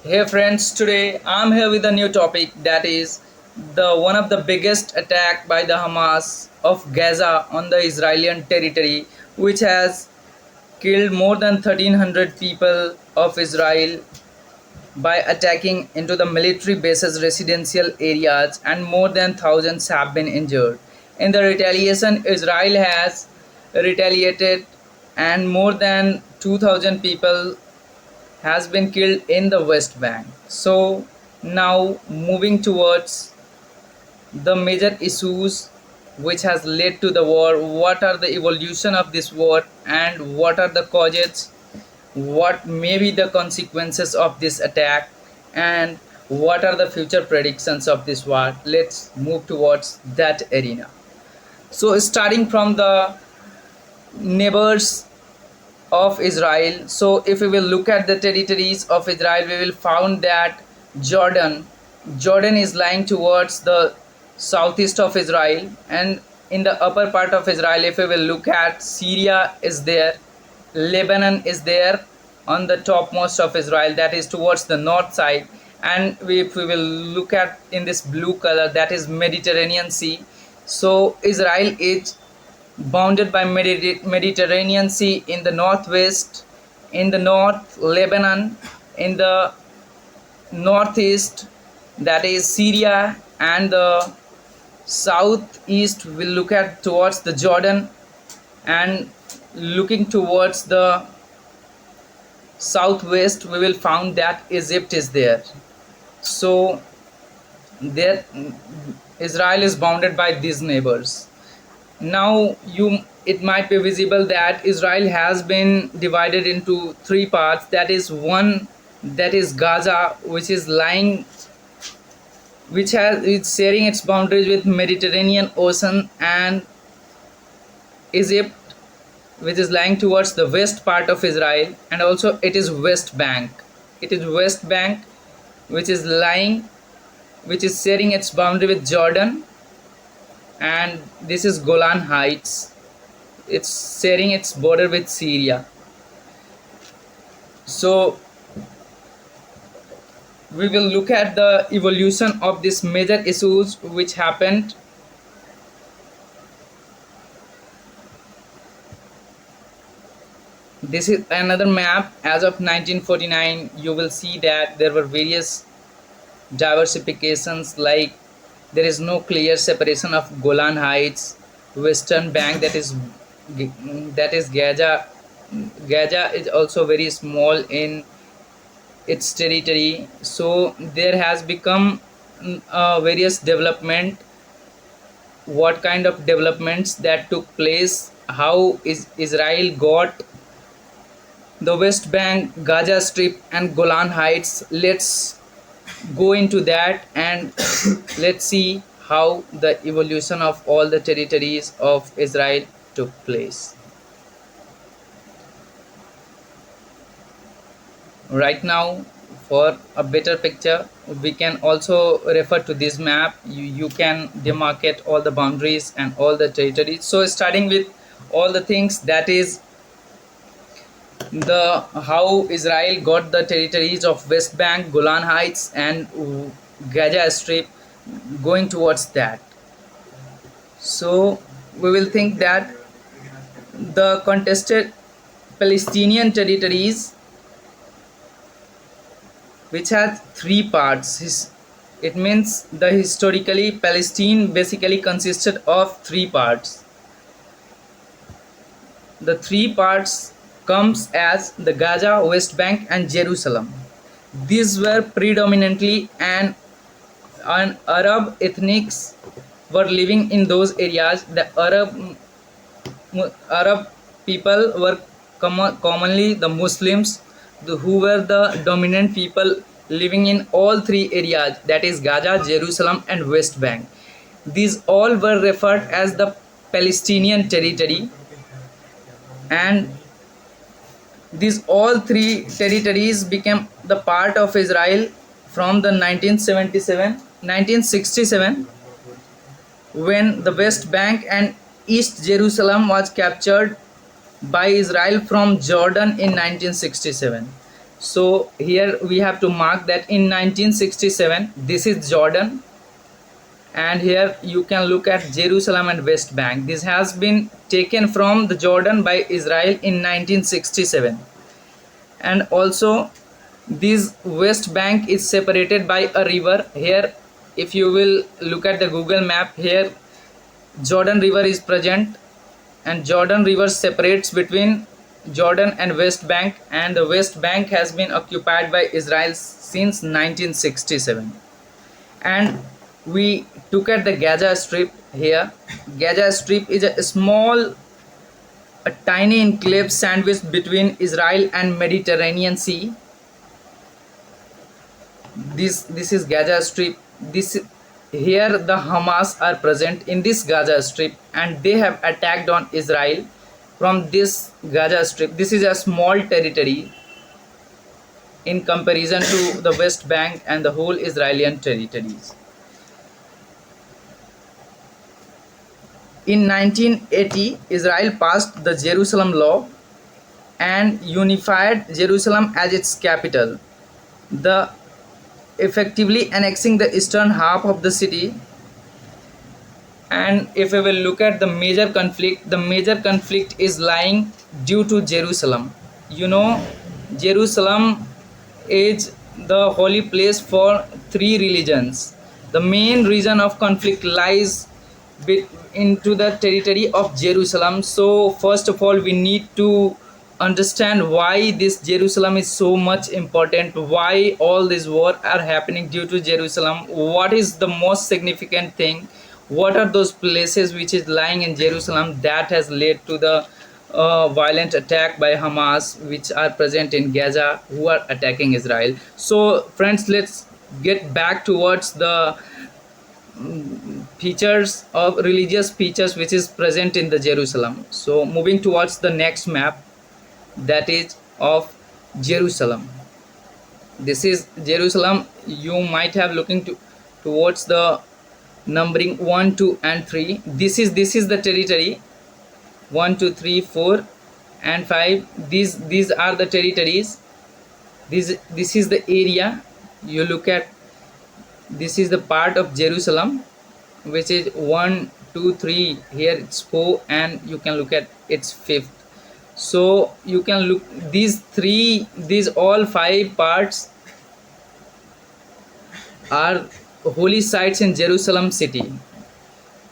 Hey friends, today I'm here with a new topic that is the one of the biggest attack by the Hamas of Gaza on the Israeli territory, which has killed more than 1300 people of Israel by attacking into the military bases residential areas, and more than thousands have been injured. In the retaliation, Israel has retaliated and more than 2000 people has been killed in the West Bank. So now moving towards the major issues which has led to the war, what are the evolution of this war and what are the causes, what may be the consequences of this attack, and what are the future predictions of this war. Let's move towards that arena. So starting from the neighbors of Israel. So if we will look at the territories of Israel, we will found that Jordan, Jordan is lying towards the southeast of Israel, and in the upper part of Israel, if we will look at, Syria is there, Lebanon is there on the topmost of Israel, that is towards the north side, and if we will look at in this blue color, that is Mediterranean Sea. So Israel is bounded by Mediterranean Sea in the northwest, in the north Lebanon, in the northeast that is Syria, and the southeast will look at towards the Jordan, and looking towards the southwest we will found that Egypt is there. So there Israel is bounded by these neighbors. Now you it might be visible that Israel has been divided into three parts. That is one, that is Gaza, which is lying, which has it's sharing its boundaries with Mediterranean Ocean, and Egypt, which is lying towards the west part of Israel, and also it is West Bank. It is West Bank, which is lying, which is sharing its boundary with Jordan, and this is Golan Heights. It's sharing its border with Syria. So we will look at the evolution of these major issues which happened. This is another map as of 1949. You will see that there were various diversifications, like there is no clear separation of Golan Heights, Western Bank, that is Gaza. Gaza is also very small in its territory. So there has become various development, what kind of developments that took place, how is Israel got the West Bank, Gaza Strip, and Golan Heights. Let's go into that and let's see how the evolution of all the territories of Israel took place. Right now, for a better picture, we can also refer to this map. You can demarcate all the boundaries and all the territories. So starting with all the things, that is the how Israel got the territories of West Bank, Golan Heights, and Gaza Strip, going towards that. So we will think that the contested Palestinian territories, which has three parts. It means the historically Palestine basically consisted of three parts. The three parts comes as the Gaza, West Bank, and Jerusalem. These were predominantly an Arab ethnics were living in those areas. The Arab people were commonly the Muslims, who were the dominant people living in all three areas, that is Gaza, Jerusalem, and West Bank. These all were referred as the Palestinian territory, and these all three territories became the part of Israel from the 1967 when the West Bank and East Jerusalem was captured by Israel from Jordan in 1967. So here we have to mark that in 1967 this is Jordan, and here you can look at Jerusalem and West Bank. This has been taken from the Jordan by Israel in 1967. And also this West Bank is separated by a river. Here if you will look at the Google map, here Jordan River is present, and Jordan River separates between Jordan and West Bank, and the West Bank has been occupied by Israel since 1967. And we took at the Gaza Strip here. Gaza Strip is a small, a tiny enclave sandwiched between Israel and Mediterranean Sea. This is Gaza Strip. This here the Hamas are present in this Gaza Strip, and they have attacked on Israel from this Gaza Strip. This is a small territory in comparison to the West Bank and the whole Israeli territories. In 1980, Israel passed the Jerusalem Law and unified Jerusalem as its capital, the effectively annexing the eastern half of the city. And if we will look at the major conflict is lying due to Jerusalem. You know, Jerusalem is the holy place for three religions. The main reason of conflict lies into the territory of Jerusalem. So first of all, we need to understand why this Jerusalem is so much important, why all this war are happening due to Jerusalem, what is the most significant thing, what are those places which is lying in Jerusalem that has led to the violent attack by Hamas, which are present in Gaza, who are attacking Israel. So friends, let's get back towards the features of religious features which is present in the Jerusalem. So moving towards the next map, that is of Jerusalem. This is Jerusalem. You might have looking towards the numbering 1, 2 and 3. This is the territory. 1, 2, 3, 4 and 5. These are the territories. This is the area. You look at, this is the part of Jerusalem which is 1, 2, 3. Here it's 4, and you can look at its 5th. So you can look these all 5 parts are holy sites in Jerusalem city.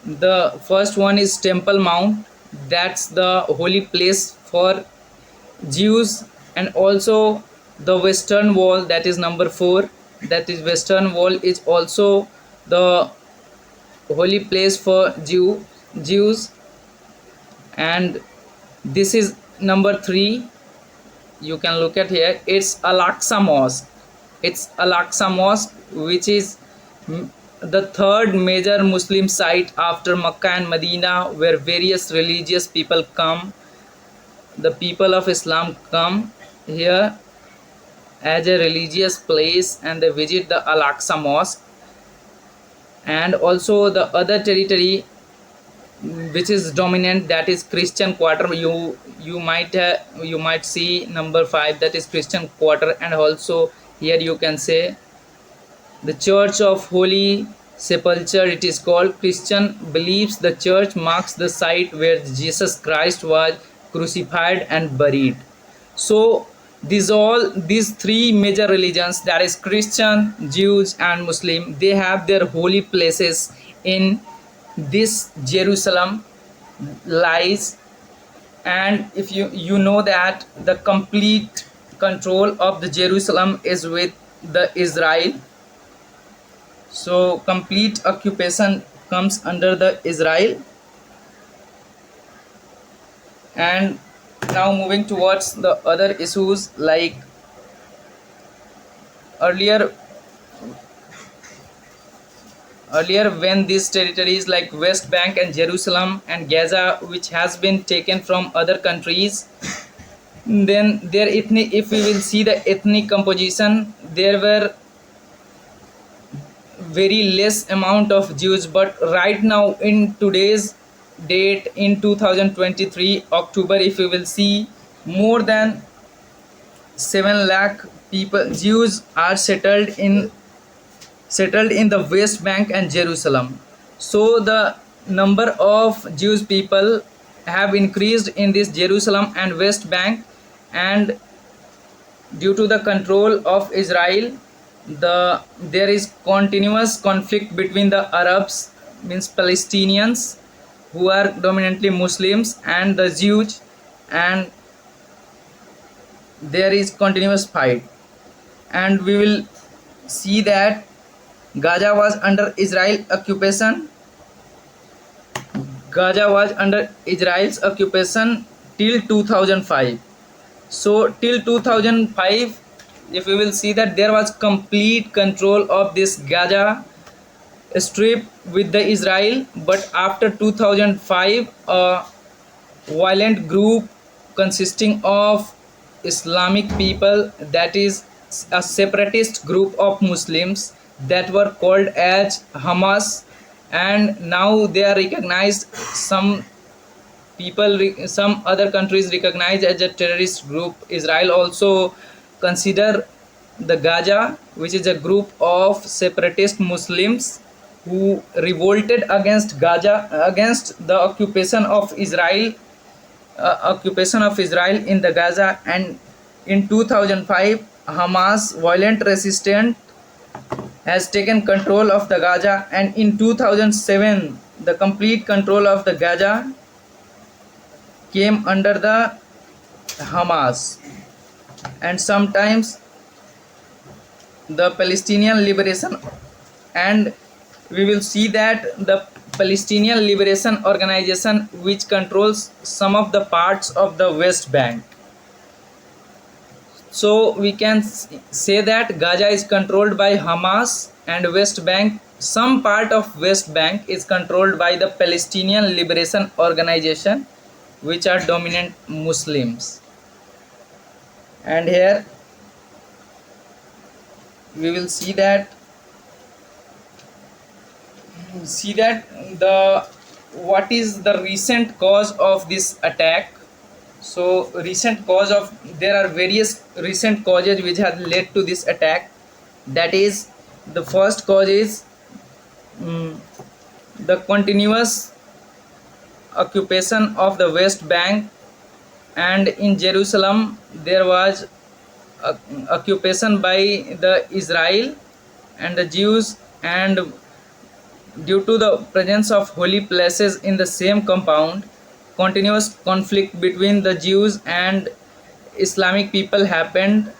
The first one is Temple Mount. That's the holy place for Jews. And also the Western Wall, that is number 4. That is Western Wall is also the holy place for Jews. And this is number 3. You can look at here, it's Al-Aqsa Mosque. It's Al-Aqsa Mosque, which is the third major Muslim site after Makkah and Medina, where various religious people come. The people of Islam come here as a religious place, and they visit the Al-Aqsa Mosque. And also the other territory which is dominant, that is Christian Quarter. You might see number 5, that is Christian Quarter. And also here you can say the Church of Holy Sepulchre, it is called. Christian believes the church marks the site where Jesus Christ was crucified and buried. So these 3 major religions, that is Christian, Jews and Muslim, they have their holy places in this Jerusalem lies. And if you know that the complete control of the Jerusalem is with the Israel. So complete occupation comes under the Israel. And now moving towards the other issues, like earlier when these territories like West Bank and Jerusalem and Gaza, which has been taken from other countries, then their ethnic, if we will see the ethnic composition, there were very less amount of Jews. But right now in today's date, in 2023 October, if we will see, more than 7 lakh people Jews are settled in the West Bank and Jerusalem. So the number of Jewish people have increased in this Jerusalem and West Bank, and due to the control of Israel, there is continuous conflict between the Arabs, means Palestinians, who are dominantly Muslims, and the Jews, and there is continuous fight. And we will see that Gaza was under Israel occupation. Gaza was under Israel's occupation till 2005. So till 2005, if we will see that there was complete control of this Gaza strip with the Israel, but after 2005, a violent group consisting of Islamic people, that is a separatist group of Muslims that were called as Hamas, and now they are recognized, some other countries recognize as a terrorist group. Israel also consider the Gaza, which is a group of separatist Muslims who revolted against Gaza, against the occupation of Israel in the Gaza. And in 2005, Hamas violent resistance has taken control of the Gaza, and in 2007 the complete control of the Gaza came under the Hamas. And sometimes the Palestinian liberation, and we will see that the Palestinian Liberation Organization, which controls some of the parts of the West Bank. So we can say that Gaza is controlled by Hamas, and West Bank, some part of West Bank is controlled by the Palestinian Liberation Organization, which are dominant Muslims. And here we will see that the what is the recent cause of this attack. So there are various recent causes which have led to this attack. That is, the first cause is the continuous occupation of the West Bank, and in Jerusalem there was occupation by the Israel and the Jews, and due to the presence of holy places in the same compound, continuous conflict between the Jews and Islamic people happened,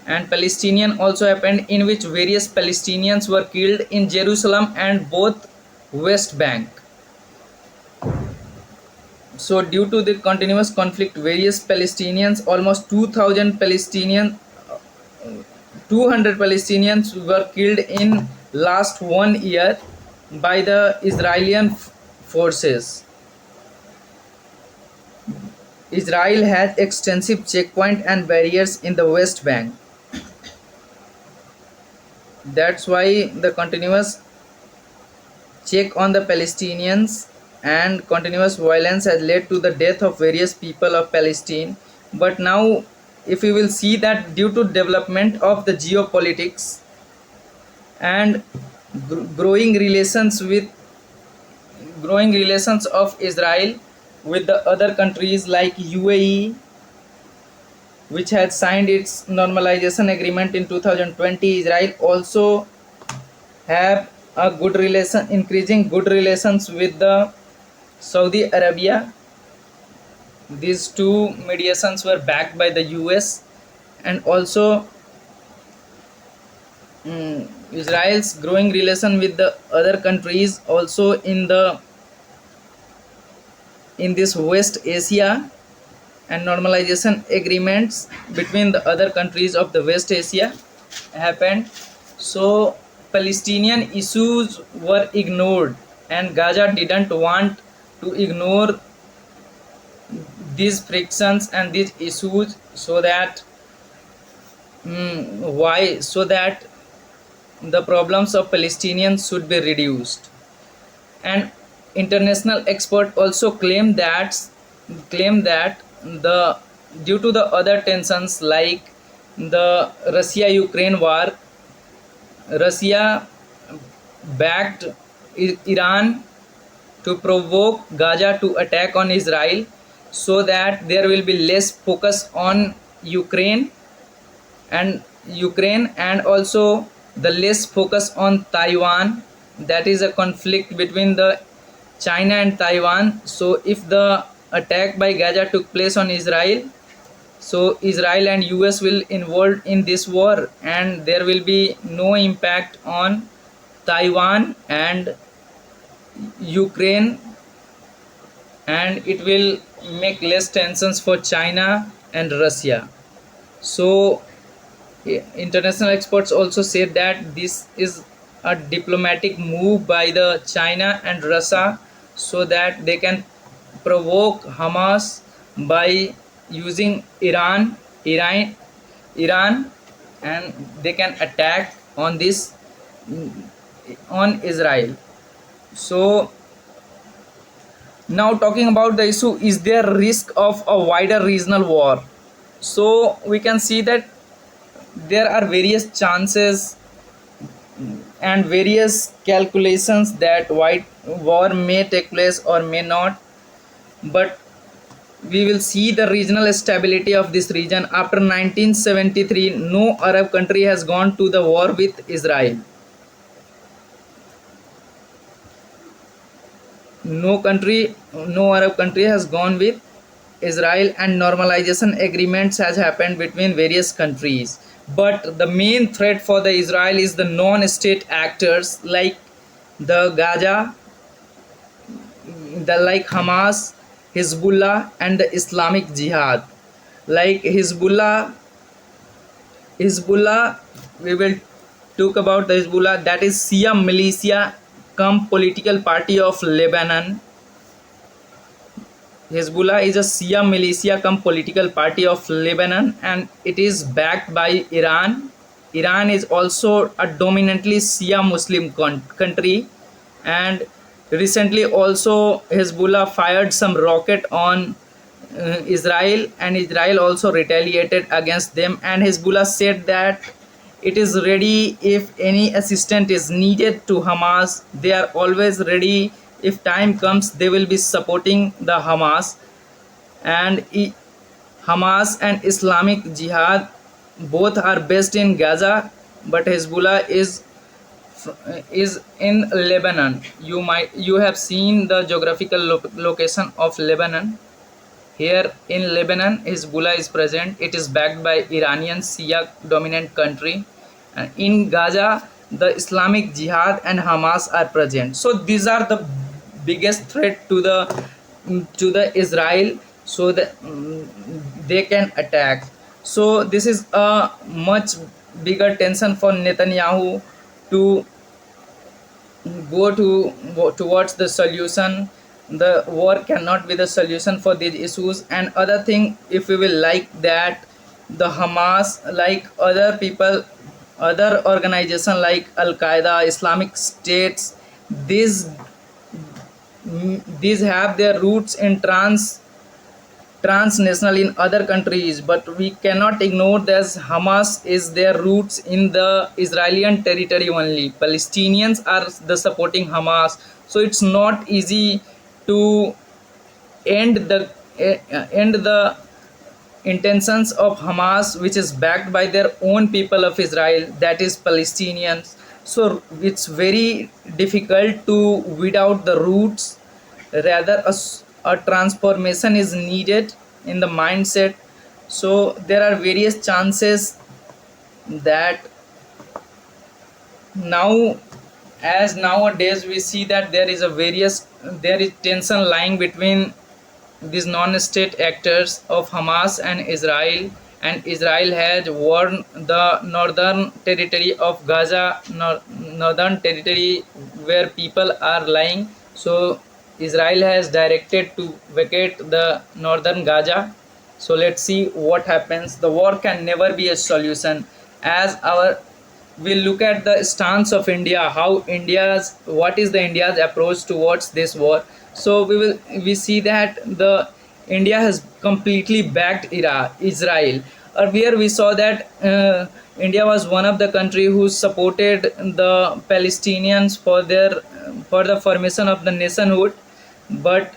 and Palestinian also happened, in which various Palestinians were killed in Jerusalem and both West Bank. So due to the continuous conflict, various Palestinians, almost 200 Palestinians were killed in last 1 year by the Israeli forces. Israel has extensive checkpoints and barriers in the West Bank. That's why the continuous check on the Palestinians and continuous violence has led to the death of various people of Palestine. But now, if we will see that due to development of the geopolitics and growing relations of Israel with the other countries like UAE, which had signed its normalization agreement in 2020, Israel also have a increasing good relations with the Saudi Arabia. These two mediations were backed by the US, and also Israel's growing relation with the other countries also in this West Asia, and normalization agreements between the other countries of the West Asia happened. So Palestinian issues were ignored, and Gaza didn't want to ignore these frictions and these issues, so that the problems of Palestinians should be reduced. And international experts also claim that due to the other tensions like the Russia Ukraine war. Russia backed Iran to provoke Gaza to attack on Israel, so that there will be less focus on Ukraine and also the less focus on Taiwan. That is a conflict between the China and Taiwan. So if the attack by Gaza took place on Israel, so Israel and US will involved in this war, and there will be no impact on Taiwan and Ukraine, and it will make less tensions for China and Russia. So international experts also said that this is a diplomatic move by the China and Russia, so that they can provoke Hamas by using Iran, and they can attack on this on Israel. So now talking about the issue, is there risk of a wider regional war? So we can see that there are various chances and various calculations that white war may take place or may not, but we will see the regional stability of this region. After 1973, no Arab country has gone to the war with Israel. No Arab country has gone with Israel, and normalization agreements has happened between various countries. But the main threat for the Israel is the non-state actors like the Gaza, the like Hamas, Hezbollah, and the Islamic Jihad. Like Hezbollah, we will talk about the Hezbollah, that is Shia militia come political party of Lebanon. Hezbollah is a Shia militia come political party of Lebanon, and it is backed by Iran. Iran is also a dominantly Shia Muslim country, and recently also Hezbollah fired some rocket on Israel, and Israel also retaliated against them, and Hezbollah said that it is ready if any assistance is needed to Hamas. They are always ready. If time comes, they will be supporting the Hamas. And Hamas and Islamic Jihad both are based in Gaza, but Hezbollah is in Lebanon. You have seen the geographical location of Lebanon. Here in Lebanon, Hezbollah is present. It is backed by Iranian Shia dominant country. And in Gaza, the Islamic Jihad and Hamas are present. So these are the biggest threat to the Israel, so that they can attack. So this is a much bigger tension for Netanyahu to go towards the solution. The war cannot be the solution for these issues. And other thing, if we will like that, the Hamas, like other people, other organization like Al Qaeda, Islamic States, these have their roots in transnational in other countries, but we cannot ignore that Hamas is their roots in the Israeli territory only. Palestinians are the supporting Hamas, so it's not easy to end the intentions of Hamas, which is backed by their own people of Israel, that is Palestinians. So it's very difficult to weed out the roots. Rather, a transformation is needed in the mindset. So there are various chances that now, as nowadays we see that there is tension lying between these non-state actors of Hamas and Israel, and Israel has warned the northern territory of Gaza, northern territory where people are lying. So Israel has directed to vacate the northern Gaza. So let's see what happens. The war can never be a solution. As our we'll look at the stance of India, what is the India's approach towards this war. So we see that the India has completely backed Israel. Earlier, we saw that India was one of the country who supported the Palestinians for the formation of the nationhood, but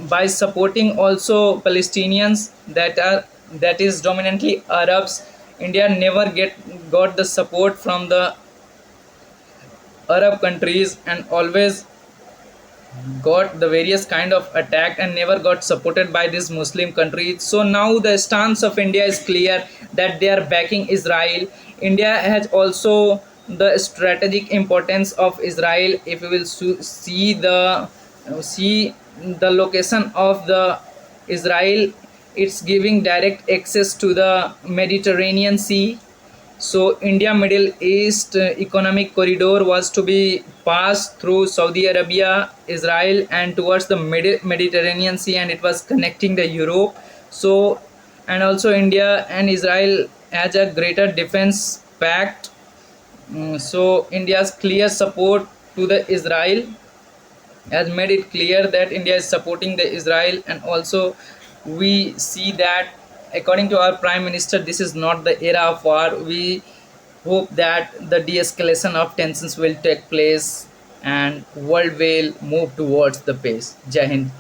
by supporting also Palestinians that is dominantly Arabs, India never got the support from the Arab countries and always got the various kind of attack and never got supported by these Muslim countries. So now the stance of India is clear that they are backing Israel. India has also the strategic importance of Israel. If we will see the location of the Israel, it's giving direct access to the Mediterranean Sea. So India Middle East economic corridor was to be passed through Saudi Arabia, Israel, and towards the Mediterranean Sea, and it was connecting the Europe. So, and also India and Israel has a greater defense pact. So India's clear support to the Israel has made it clear that India is supporting the Israel, and also we see that according to our Prime Minister, this is not the era of war. We hope that the de-escalation of tensions will take place and world will move towards the pace. Jai Hind.